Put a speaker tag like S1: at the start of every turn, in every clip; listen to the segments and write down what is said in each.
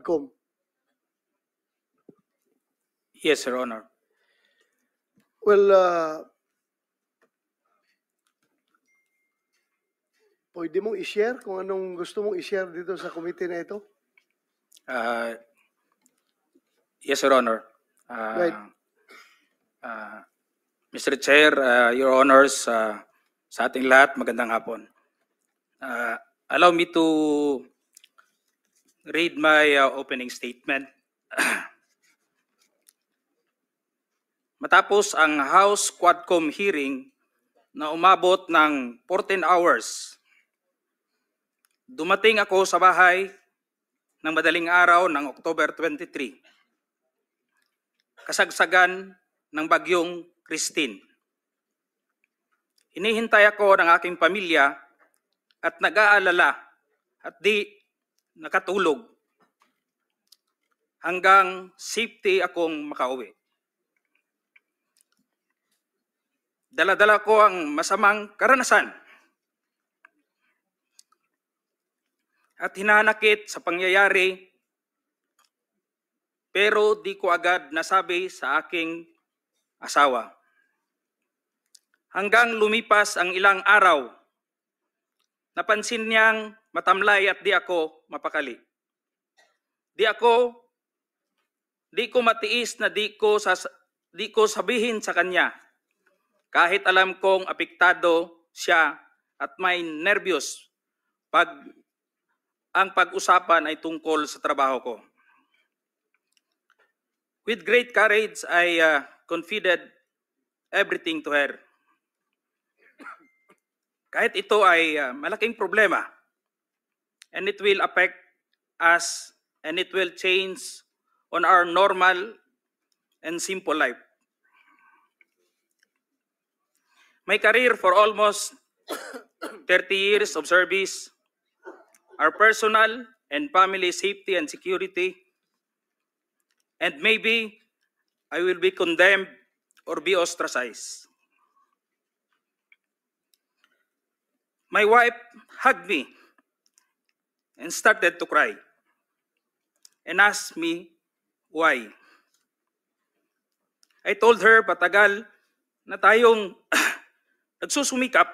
S1: Com.
S2: Yes, Your Honor.
S1: Well, pwede mong i-share kung anong gusto mong i-share dito sa committee na ito?
S2: Yes, Your Honor.
S1: Right.
S2: Mr. Chair, Your Honors, sa ating lahat, magandang hapon. Allow me to read my opening statement. Matapos ang House Quadcom hearing na umabot ng 14 hours, dumating ako sa bahay ng madaling araw ng October 23. Kasagsagan ng bagyong Christine. Hinihintay ako ng aking pamilya at nag-aalala at di nakatulog hanggang safety akong makauwi. Dala-dala ko ang masamang karanasan at hinanakit sa pangyayari, pero di ko agad nasabi sa aking asawa. Hanggang lumipas ang ilang araw, napansin niyang matamlay at di ako mapakali. Di ko matiis na di ko sabihin sa kanya, kahit alam kong apektado siya at may nervyos pag ang pag-usapan ay tungkol sa trabaho ko. With great courage, I confided everything to her. Kahit ito ay malaking problema, and it will affect us and it will change on our normal and simple life. My career for almost 30 years of service, our personal and family safety and security, and maybe I will be condemned or be ostracized. My wife hugged me and started to cry and asked me why. I told her patagal na tayong nagsusumikap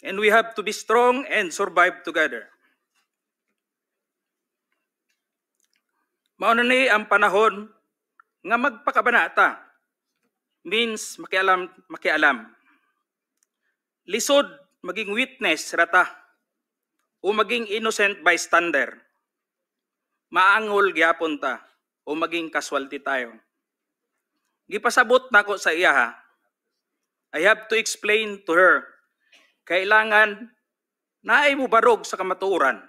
S2: and we have to be strong and survive together. Mauna ni ang panahon nga magpakabanata means makialam. Lisod maging witness rata o maging innocent bystander. Maangol gyapon ta o maging casualty tayo. Gipasabot nako sa iya ha. I have to explain to her, kailangan naay mo barog sa kamatuoran.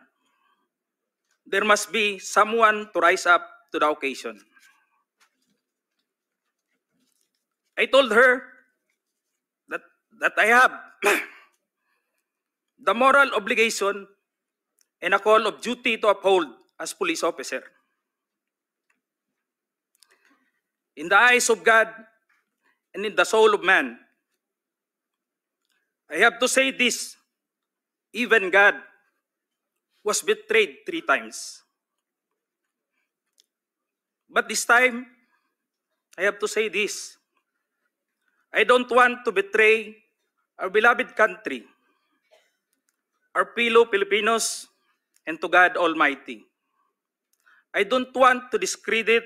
S2: There must be someone to rise up to the occasion. I told her that I have the moral obligation and a call of duty to uphold as police officer. In the eyes of God and in the soul of man, I have to say this, even God was betrayed 3 times. But this time, I have to say this, I don't want to betray our beloved country, our fellow Filipinos, and to God Almighty. I don't want to discredit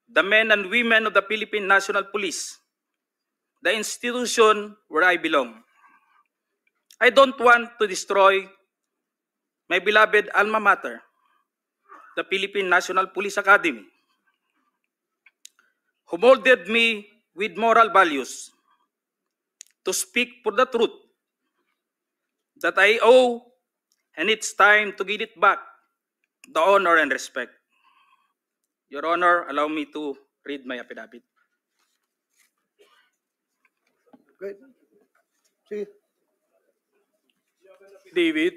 S2: the men and women of the Philippine National Police, the institution where I belong. I don't want to destroy my beloved alma mater, the Philippine National Police Academy, who molded me with moral values to speak for the truth that I owe, and it's time to give it back, the honor and respect. Your Honor, allow me to read my affidavit.
S1: Right. Sige.
S3: David,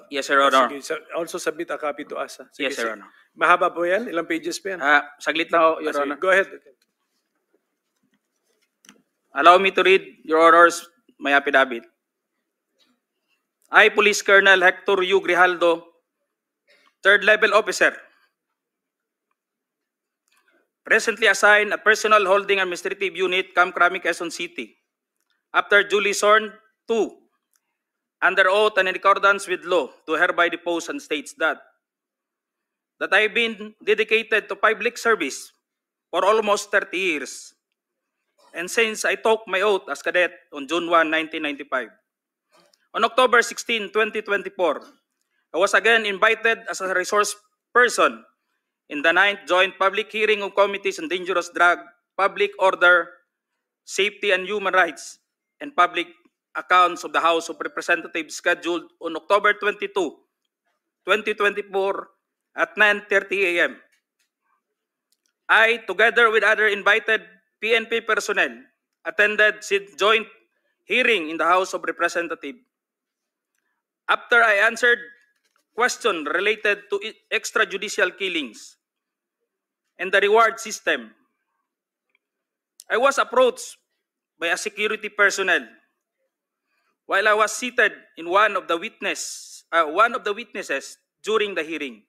S2: Yes, Your Honor.
S3: sige, also submit a copy to us. Sige,
S2: Yes, Your
S3: sige.
S2: Honor.
S3: Mahaba po yan? Ilang pages pa yan?
S2: Saglit lang ho, Your
S3: Sige,
S2: Honor.
S3: go ahead.
S2: Allow me to read, Your Honors, my affidavit. I, Police Colonel Hector U. Grijaldo, third level officer, presently assigned at Personal Holding Administrative Unit, Camp Crame, Quezon City, after duly sworn to, under oath and in accordance with law, to hereby depose and states that I have been dedicated to public service for almost 30 years, and since I took my oath as cadet on June 1, 1995. On October 16, 2024, I was again invited as a resource person in the 9th Joint Public Hearing of Committees on Dangerous Drug, Public Order, Safety and Human Rights, and Public Accounts of the House of Representatives scheduled on October 22, 2024 at 9:30 a.m. I, together with other invited PNP personnel, attended said joint hearing in the House of Representatives. After I answered questions related to extrajudicial killings and the reward system, I was approached by a security personnel while I was seated in one of the witnesses during the hearing.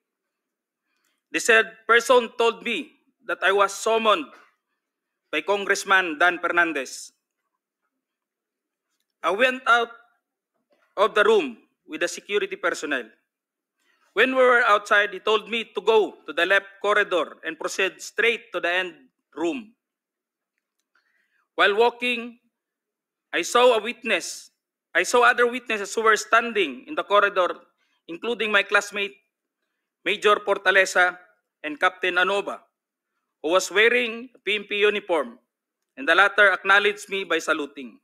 S2: The said person told me that I was summoned by Congressman Dan Fernandez. I went out of the room with the security personnel. When we were outside, he told me to go to the left corridor and proceed straight to the end room. While walking, I saw other witnesses who were standing in the corridor, including my classmate, Major Portalesa and Captain Anova, who was wearing a PNP uniform, and the latter acknowledged me by saluting.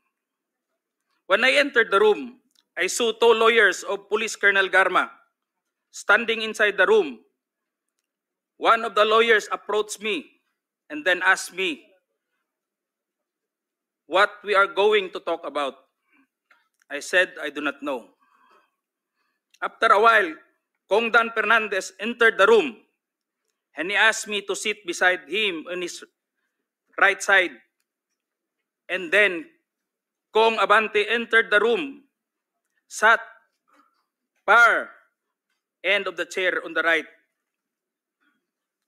S2: When I entered the room, I saw two lawyers of Police Colonel Garma standing inside the room. One of the lawyers approached me and then asked me what we are going to talk about. I said I do not know. After a while, Kong Dan Fernandez entered the room and he asked me to sit beside him on his right side. And then Kong Abante entered the room, sat far end of the chair on the right.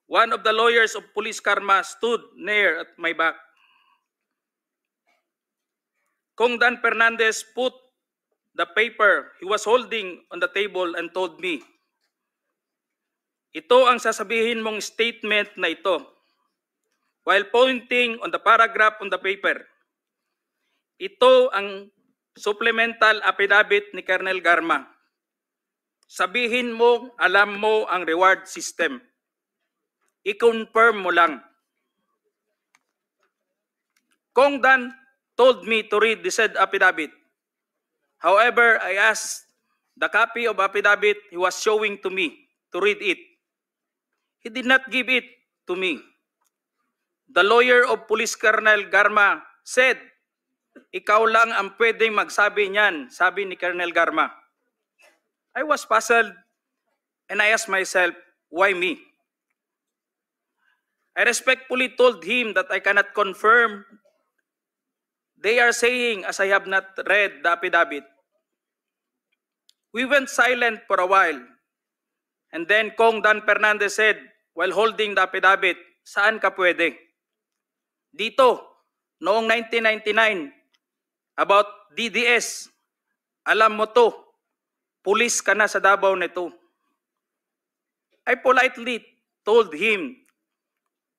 S2: One of the lawyers of Police Karma stood near at my back. Kong Dan Fernandez put the paper he was holding on the table and told me, "Ito ang sasabihin mong statement na ito," while pointing on the paragraph on the paper. Ito ang supplemental affidavit ni Colonel Garma. Sabihin mo, alam mo ang reward system. I-confirm mo lang. Kong Dan told me to read the said affidavit. However, I asked the copy of affidavit he was showing to me to read it. He did not give it to me. The lawyer of Police Colonel Garma said, "Ikaw lang ang pwedeng magsabi niyan," sabi ni Colonel Garma. I was puzzled and I asked myself, why me? I respectfully told him that I cannot confirm. They are saying as I have not read the affidavit. We went silent for a while. And then Kong Dan Fernandez said, while holding the affidavit, "Saan ka pwede?" Dito, noong 1999, about DDS, alam mo to, pulis ka na sa Davao nito. I politely told him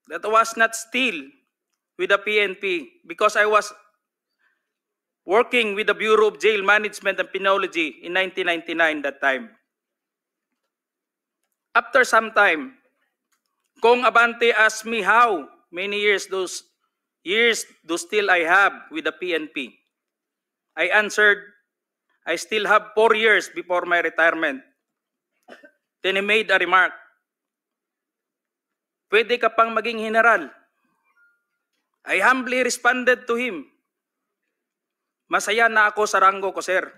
S2: that I was not still with the PNP because I was working with the Bureau of Jail Management and Penology in 1999 that time. After some time, Kong Abante asked me how many years do still I have with the PNP. I answered, I still have 4 years before my retirement. Then he made a remark, "Pwede ka pang maging general." I humbly responded to him, "Masaya na ako sa ranggo ko, sir.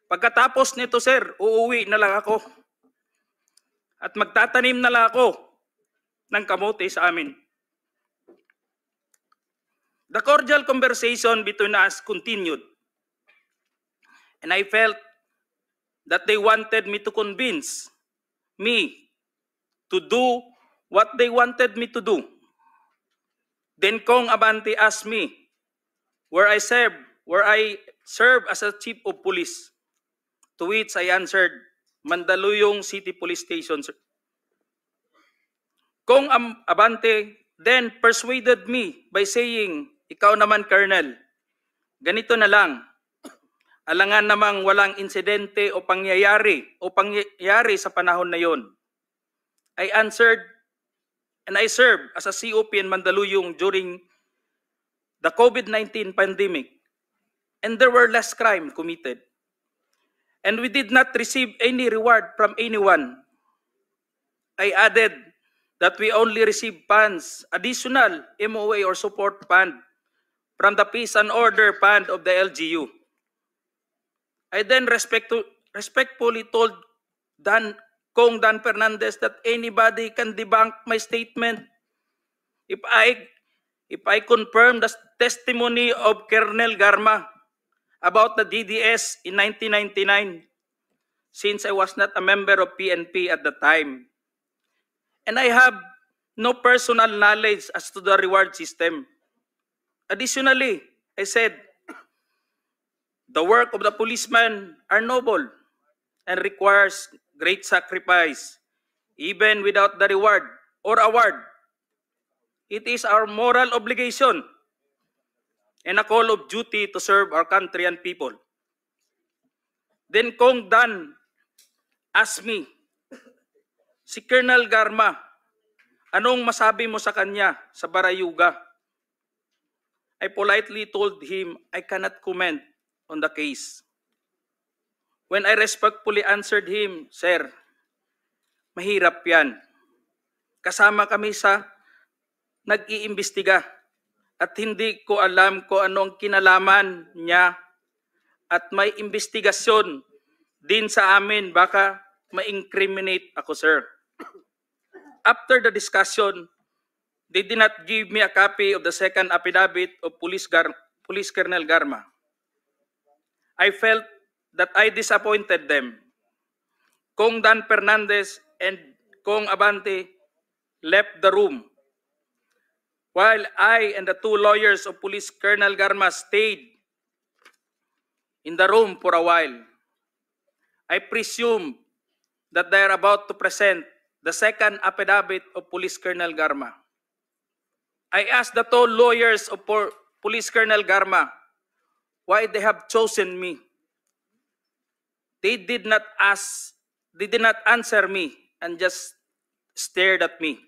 S2: Pagkatapos nito, sir, uuwi na lang ako. At magtatanim na lang ako ng kamote sa amin." The cordial conversation between us continued. And I felt that they wanted me to convince me to do what they wanted me to do. Then Kong Abante asked me where I serve as a chief of police. To which I answered, Mandaluyong City Police Station, sir. Kong Abante then persuaded me by saying, ikaw naman, Colonel, ganito na lang, alangan namang walang insidente o pangyayari sa panahon na yon. I answered, and I served as a COP in Mandaluyong during the COVID-19 pandemic, and there were less crime committed. And we did not receive any reward from anyone. I added that we only received funds, additional MOA or support fund from the Peace and Order Fund of the LGU. I then respectfully told Kong Dan Fernandez that anybody can debunk my statement if I confirm the testimony of Colonel Garma about the DDS in 1999, since I was not a member of PNP at the time. And I have no personal knowledge as to the reward system. Additionally, I said, the work of the policeman are noble and requires great sacrifice, even without the reward or award. It is our moral obligation and a call of duty to serve our country and people. Then Kong Dan asked me, si Colonel Garma, anong masabi mo sa kanya sa Barayuga? I politely told him I cannot comment on the case. When I respectfully answered him, Sir, mahirap yan. Kasama kami sa nag-iimbestiga at hindi ko alam kung anong kinalaman niya at may investigasyon din sa amin, baka ma-incriminate ako, sir. After the discussion, they did not give me a copy of the second affidavit of Police Colonel Garma. I felt that I disappointed them. Kong Dan Fernandez and Kong Abante left the room, while I and the two lawyers of Police Colonel Garma stayed in the room for a while. I presume that they are about to present the second affidavit of Police Colonel Garma. I asked the two lawyers of Police Colonel Garma why they have chosen me. They did not answer me and just stared at me.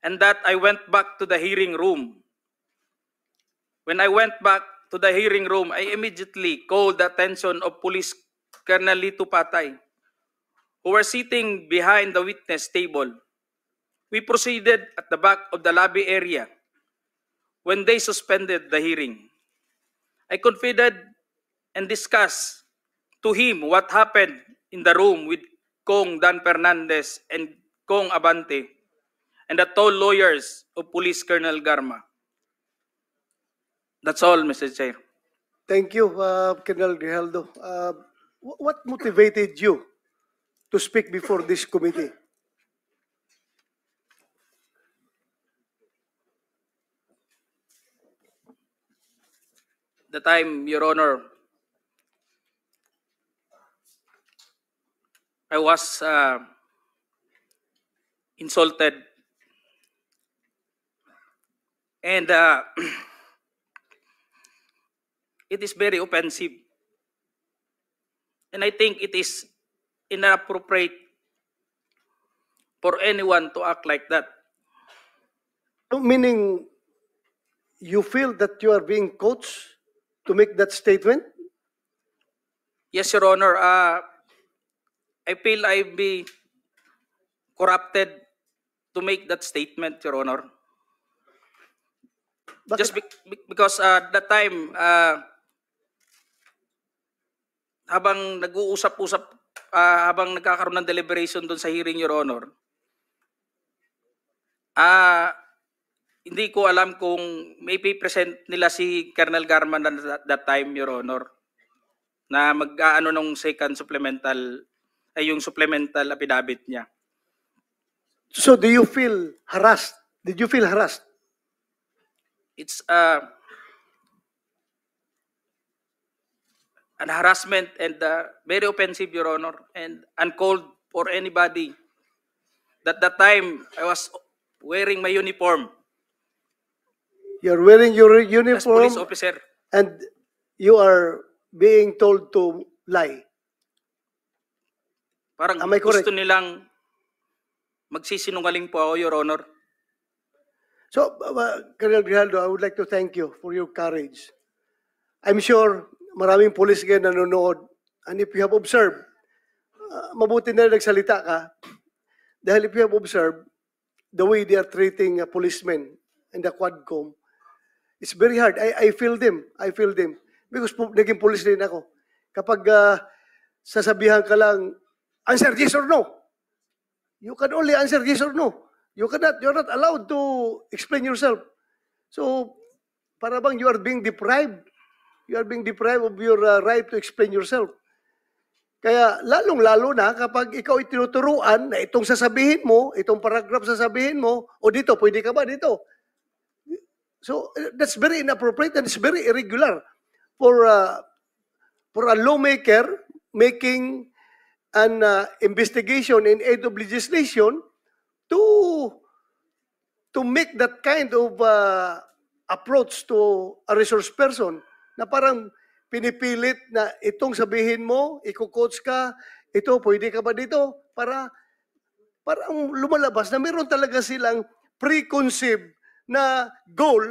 S2: And that I went back to the hearing room. When I went back to the hearing room, I immediately called the attention of Police Colonel Lito Patay, who were sitting behind the witness table. We proceeded at the back of the lobby area when they suspended the hearing. I confided and discussed to him what happened in the room with Kong Dan Fernandez and Kong Abante and the two lawyers of Police Colonel Garma. That's all, Mr. Chair.
S1: Thank you, Colonel Grijaldo. What motivated you to speak before this committee?
S2: The time, Your Honor, I was insulted and it is very offensive. And I think it is inappropriate for anyone to act like that.
S1: Meaning, you feel that you are being coached to make that statement?
S2: Yes, Your Honor. I feel I'll be corrupted to make that statement, Your Honor. Just because that time, habang nag-uusap-usap, habang nagkakaroon ng deliberation doon sa hearing, Your Honor, hindi ko alam kung may present nila si Colonel Garma that time, Your Honor, na mag-aano ng second supplemental ay yung supplemental affidavit niya.
S1: So do you feel harassed? Did you feel harassed?
S2: It's an harassment and very offensive, Your Honor, and uncalled for anybody. That time, I was wearing my uniform
S1: You're wearing your
S2: as
S1: uniform
S2: police officer.
S1: and you are being told to lie.
S2: Parang
S1: Am I correct?
S2: gusto nilang magsisinungaling po ako, Your Honor.
S1: So, Colonel Grijaldo, I would like to thank you for your courage. I'm sure maraming police ngayon nanonood, and if you have observed, mabuti na nagsalita ka, dahil if you have observed the way they are treating policemen in the Quadcom, it's very hard. I feel them. I feel them. Because naging police din ako. Kapag sasabihan ka lang, answer yes or no. You can only answer yes or no. You're not allowed to explain yourself. So, para bang you are being deprived. You are being deprived of your right to explain yourself. Kaya lalong-lalo na kapag ikaw ay tinuturuan na itong sasabihin mo, itong paragraph sasabihin mo, o dito, pwede ka ba dito? So, that's very inappropriate and it's very irregular for a lawmaker making an investigation in aid of legislation to make that kind of approach to a resource person na parang pinipilit na itong sabihin mo, iko-coach ka, ito, pwede ka ba dito? Parang lumalabas na meron talaga silang preconceived na goal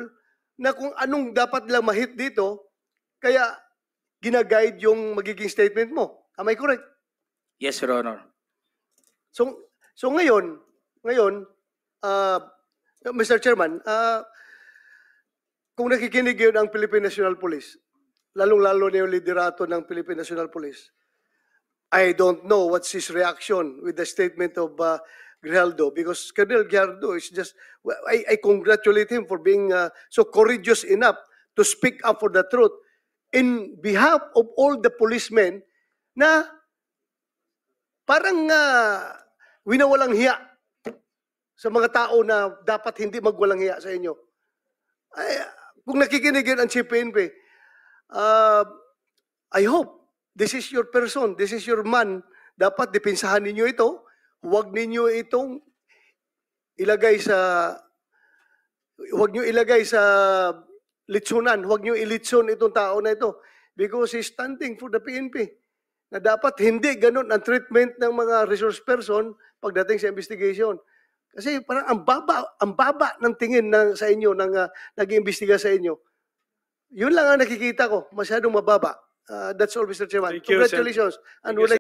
S1: na kung anong dapat lang mahit dito, kaya ginaguide yung magiging statement mo. Am I correct?
S2: Yes, Your Honor.
S1: So ngayon, Mr. Chairman, kung nakikinig yun ang Philippine National Police, lalong-lalo na yung liderato ng Philippine National Police, I don't know what's his reaction with the statement of Grijaldo, because Colonel Grijaldo is just, I congratulate him for being so courageous enough to speak up for the truth in behalf of all the policemen na parang winawalang hiya sa mga tao na dapat hindi magwalang hiya sa inyo. Ay, kung nakikinig yun ang CPNP, I hope this is your person, this is your man. Dapat depensahan ninyo ito. Huwag ninyo itong ilagay sa litsunan. Huwag nyo ilitson itong tao na ito because he's standing for the PNP. Na dapat hindi ganun ang treatment ng mga resource person pagdating sa investigation. Kasi parang ang baba ng tingin sa inyo ng nag-iimbestiga sa inyo. Yun lang ang nakikita ko, masyadong mababa. That's all, Mr. Chairman.
S3: Thank you,
S1: Congratulations. And
S3: Thank you,